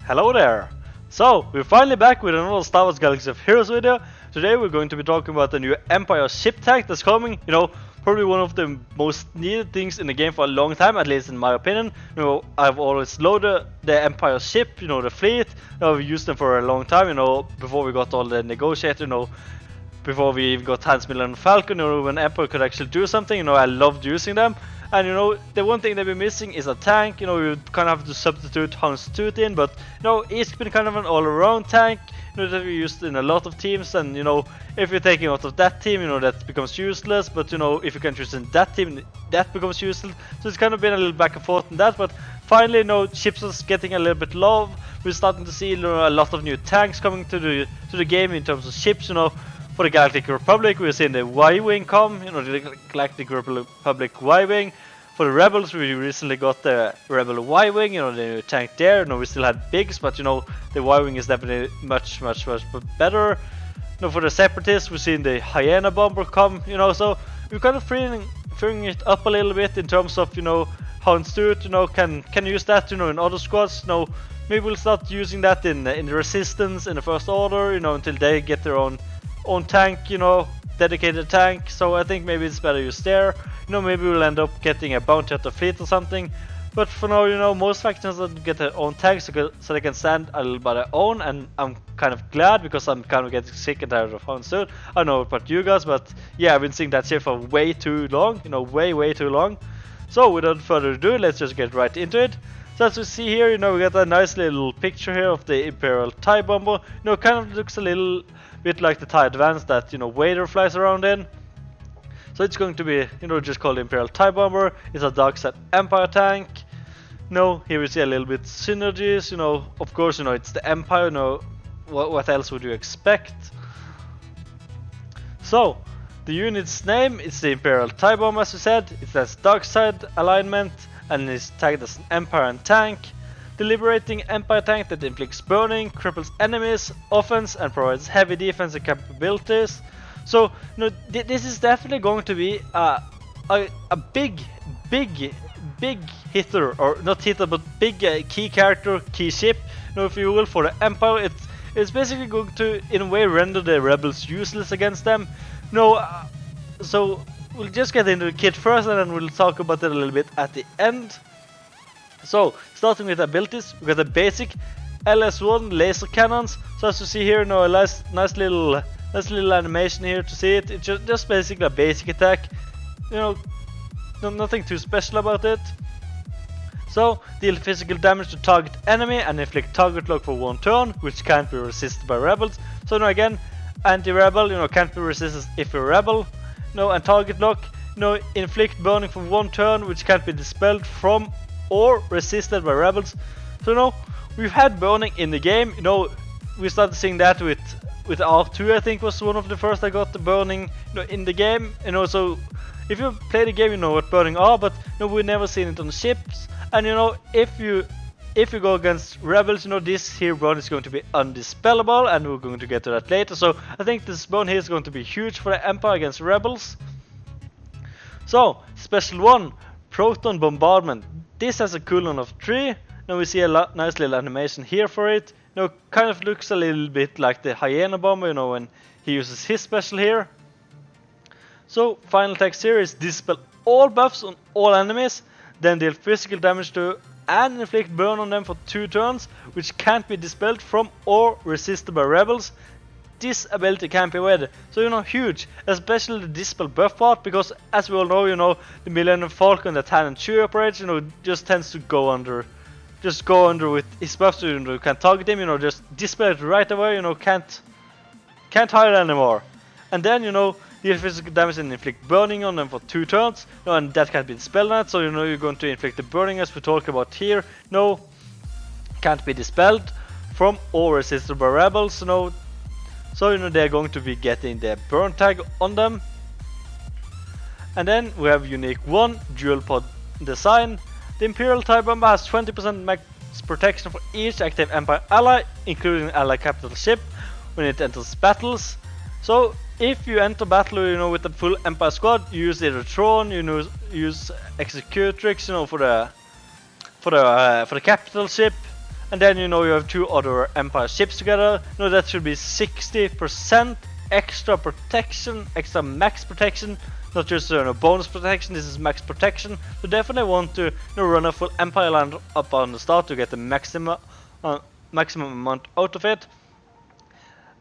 Hello there! So, we're finally back with another Star Wars Galaxy of Heroes video. Today we're going to be talking about the new Empire ship tag that's coming. Probably one of the most needed things in the game for a long time, at least in my opinion. I've always loaded the Empire ship, the fleet. We've used them for a long time, before we got all the negotiator, before we even got Hans Miller and Falcon, when Empire could actually do something, I loved using them. And the one thing that we're missing is a tank. We kind of have to substitute Hans Tooth in, but he's been kind of an all-around tank, that we used in a lot of teams. And if you're taking out of that team, that becomes useless. But if you can choose in that team, that becomes useless. So it's kind of been a little back and forth in that. But finally, ships are getting a little bit love. We're starting to see a lot of new tanks coming to the game in terms of ships. For the Galactic Republic, we're seeing the Y-Wing come, the Galactic Republic Y-Wing. For the Rebels, we recently got the Rebel Y-Wing, the new tank there. We still had Biggs, but the Y-Wing is definitely much better. For the Separatists, we're seeing the Hyena Bomber come, so we're kind of freeing it up a little bit in terms of, Hans Tooth, can use that, in other squads. Maybe we'll start using that in the Resistance, in the First Order, until they get their own tank, dedicated tank. So I think maybe it's better used there. Maybe we'll end up getting a bounty at the fleet or something. But for now, most factions don't get their own tanks so they can stand a little by their own, and I'm kind of glad because I'm kind of getting sick and tired of Hans Tooth. I don't know about you guys, but yeah, I've been seeing that ship for way too long, way too long. So without further ado, let's just get right into it. So as we see here, we got a nice little picture here of the Imperial TIE Bomber. Kind of looks a little bit like the TIE Advance that Vader flies around in. So it's going to be just called the Imperial TIE Bomber. It's a dark side Empire tank. Here we see a little bit synergies. Of course, it's the Empire. What else would you expect? So the unit's name is the Imperial TIE Bomber, as we said. It has dark side alignment and is tagged as an Empire and tank. The liberating Empire tank that inflicts burning, cripples enemies, offense, and provides heavy defensive capabilities. So, this is definitely going to be a big hitter, or not hitter, but big key character, key ship, if you will, for the Empire. It's basically going to, in a way, render the rebels useless against them. So we'll just get into the kit first, and then we'll talk about it a little bit at the end. So, starting with abilities, we got the basic LS1 laser cannons. So as you see here, a nice little animation here to see it. It's just basically a basic attack. Nothing too special about it. So, deal physical damage to target enemy and inflict target lock for 1 turn, which can't be resisted by rebels. So again, anti-rebel, can't be resisted if you're a rebel. And target lock, inflict burning for 1 turn, which can't be dispelled from or resisted by rebels. So we've had burning in the game. We started seeing that with R2, I think was one of the first I got the burning in the game. So if you play the game, you know what burning are, but we've never seen it on the ships. And if you go against rebels, this here burn is going to be undispellable, and we're going to get to that later. So I think this burn here is going to be huge for the Empire against rebels. So special 1, Proton Bombardment. This has a cooldown of 3. Now we see a nice little animation here for it. Kind of looks a little bit like the Hyena Bomber, when he uses his special here. So final text here is dispel all buffs on all enemies, then deal physical damage to and inflict burn on them for 2 turns, which can't be dispelled from or resisted by rebels. This ability can't be avoided. So huge, especially the dispel buff part, because as we all know, the Millennium Falcon that Han and Chewie operates, just tends to go under. Just go under with his buffs, so you can target him, just dispel it right away, can't hide anymore. And then, deal physical damage and inflict burning on them for 2 turns, and that can't be dispelled now, so you're going to inflict the burning as we talk about here. Can't be dispelled from or resisted by rebels, so they're going to be getting their burn tag on them. And then we have unique 1, dual pod design. The Imperial TIE Bomber has 20% max protection for each active Empire ally, including ally capital ship, when it enters battles. So if you enter battle, with the full Empire squad, you use either Tron, use Executrix, for the capital ship, and then you know you have 2 other Empire ships together. You know that should be 60% extra protection, extra max protection, not just bonus protection. This is max protection. So definitely want to run a full Empire land up on the start to get the maximum amount out of it.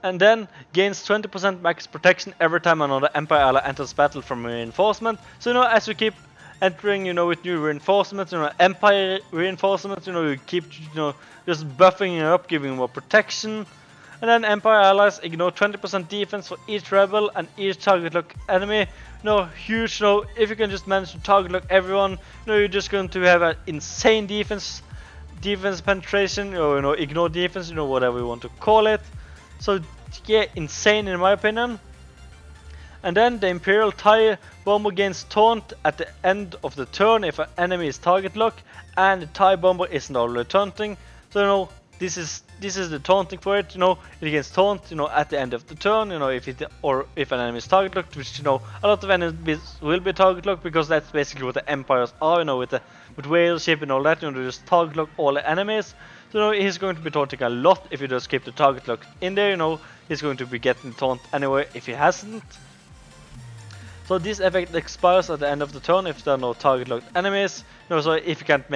And then gains 20% max protection every time another Empire ally enters battle from reinforcement. So as we keep entering with new reinforcements, Empire reinforcements, you keep just buffing it up, giving more protection. And then Empire allies ignore 20% defense for each rebel and each target lock enemy. Huge. If you can just manage to target lock everyone, you're just going to have an insane defense penetration, or ignore defense, whatever you want to call it. So yeah, insane in my opinion. And then the Imperial TIE bomber gains taunt at the end of the turn if an enemy is target lock and the TIE bomber isn't already taunting. So this is the taunting for it. It gains taunt at the end of the turn, if an enemy is target locked, which a lot of enemies will be target locked, because that's basically what the Empires are, with whale ship and all that, they just target lock all the enemies. So he's going to be taunting a lot if you just keep the target lock in there. He's going to be getting taunt anyway if he hasn't. So this effect expires at the end of the turn if there are no target locked enemies. So if you can't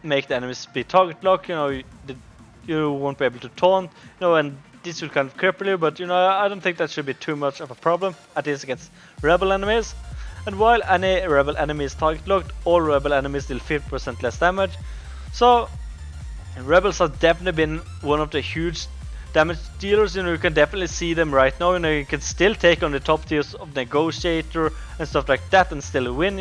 make the enemies be target locked, you won't be able to taunt. And this will kind of cripple you, but I don't think that should be too much of a problem, at least against rebel enemies. And while any rebel enemy is target locked, all rebel enemies deal 50% less damage. So rebels have definitely been one of the huge damage dealers. You can definitely see them right now. You can still take on the top tiers of Negotiator and stuff like that and still win.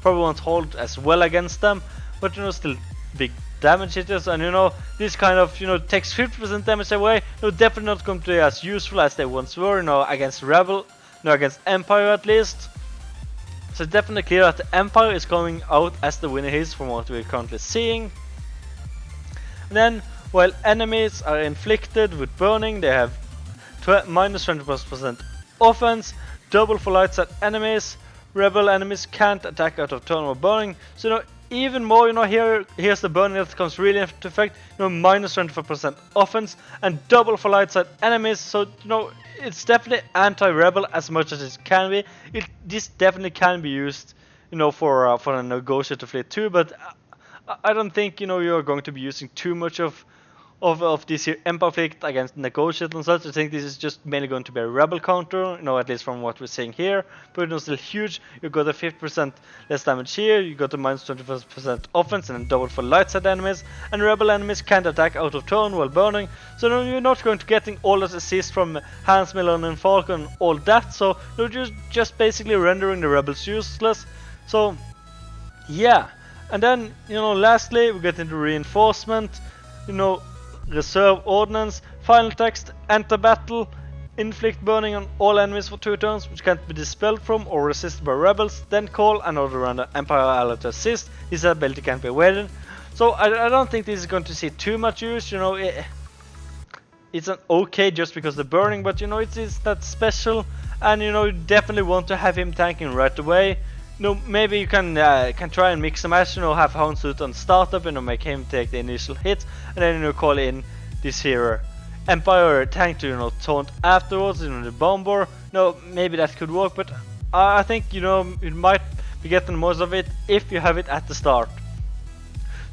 Probably won't hold as well against them, but still big damage hitters. And this kind of takes 50% damage away. Definitely not going to be as useful as they once were. Against rebel, against Empire at least. So it's definitely clear that the Empire is coming out as the winner here from what we're currently seeing. And then, while enemies are inflicted with burning, they have minus 20% offense, double for light side enemies. Rebel enemies can't attack out of turn or burning. So even more, here's the burning that comes really into effect. Minus 25% offense and double for light side enemies. So it's definitely anti-rebel as much as it can be. This definitely can be used, for a negotiator fleet too. But I don't think you're going to be using too much of this here Empire fleet against negotiator and such. I think this is just mainly going to be a rebel counter, at least from what we're seeing here. But still huge. You got a 50% less damage here. You got a minus 25% offense and then double for light side enemies. And rebel enemies can't attack out of turn while burning. So you're not going to getting all that assist from Hans Millen and Falcon, all that. So you're just basically rendering the rebels useless. So yeah. And then lastly we get into reinforcement. Reserve ordnance, final text, enter battle, inflict burning on all enemies for 2 turns which can't be dispelled from or resisted by rebels, then call another random Empire ally to assist. This ability can't be avoided. So I don't think this is going to see too much use. It's an okay just because the burning, but it's that special, and you definitely want to have him tanking right away. Maybe you can try and mix and match, have Houndsuit on startup, make him take the initial hits, and then call in this here Empire tank to taunt afterwards, the bomber. Maybe that could work, but I think you might be getting most of it if you have it at the start.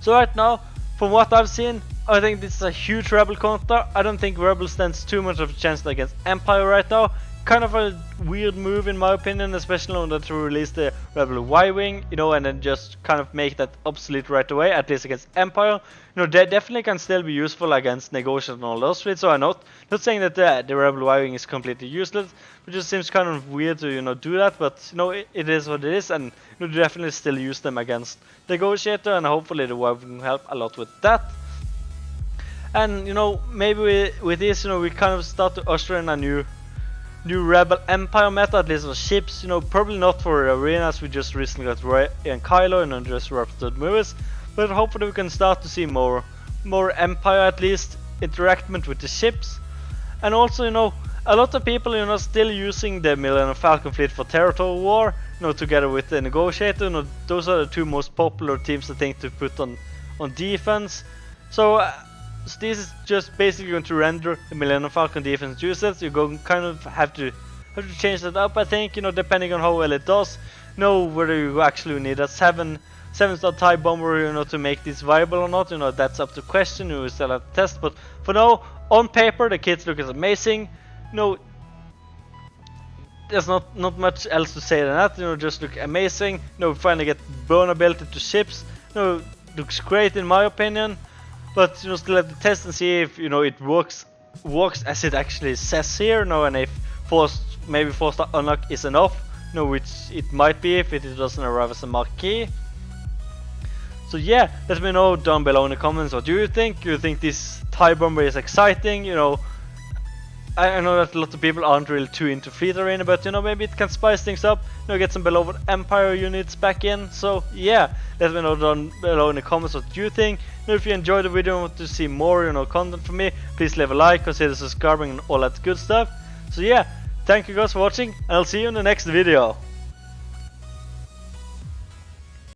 So right now, from what I've seen, I think this is a huge rebel counter. I don't think rebel stands too much of a chance against Empire right now. Kind of a weird move in my opinion, especially on that to release the Rebel Y-Wing, and then just kind of make that obsolete right away, at least against Empire. They definitely can still be useful against Negotiator and all those fleets, so I'm not saying that the Rebel Y-Wing is completely useless. It just seems kind of weird to do that, but it is what it is, and definitely still use them against Negotiator, and hopefully the Y-Wing will help a lot with that. And maybe with this, we kind of start to usher in a new Rebel Empire meta, at least for ships. Probably not for arenas. We just recently got Rey and Kylo and just Raptor movies, but hopefully we can start to see more Empire, at least interaction with the ships. And also a lot of people still using the Millennium Falcon fleet for territory war, together with the Negotiator. Those are the 2 most popular teams I think to put on defense. So So this is just basically going to render the Millennium Falcon defense useless. You're going kind of have to change that up, I think, you know, depending on how well it does. Know whether you actually need a 7-star TIE bomber, you know, to make this viable or not. You know, that's up to question. You will still have to test, but for now, on paper, the kits look amazing. You know, there's not much else to say than that. You know, just look amazing. You know, we finally get vulnerability to ships. You know, looks great in my opinion. But you know, still have to test and see if, you know, it works as it actually says here. You know, and if maybe 4-star unlock is enough. You know, which it might be if it doesn't arrive as a marquee. So yeah, let me know down below in the comments what you think. You think this TIE bomber is exciting? You know, I know that a lot of people aren't really too into fleet arena, but you know, maybe it can spice things up. You know, get some beloved Empire units back in. So yeah, let me know down below in the comments what you think. You know, if you enjoyed the video and want to see more, you know, content from me, please leave a like, consider subscribing and all that good stuff. So yeah, thank you guys for watching, and I'll see you in the next video.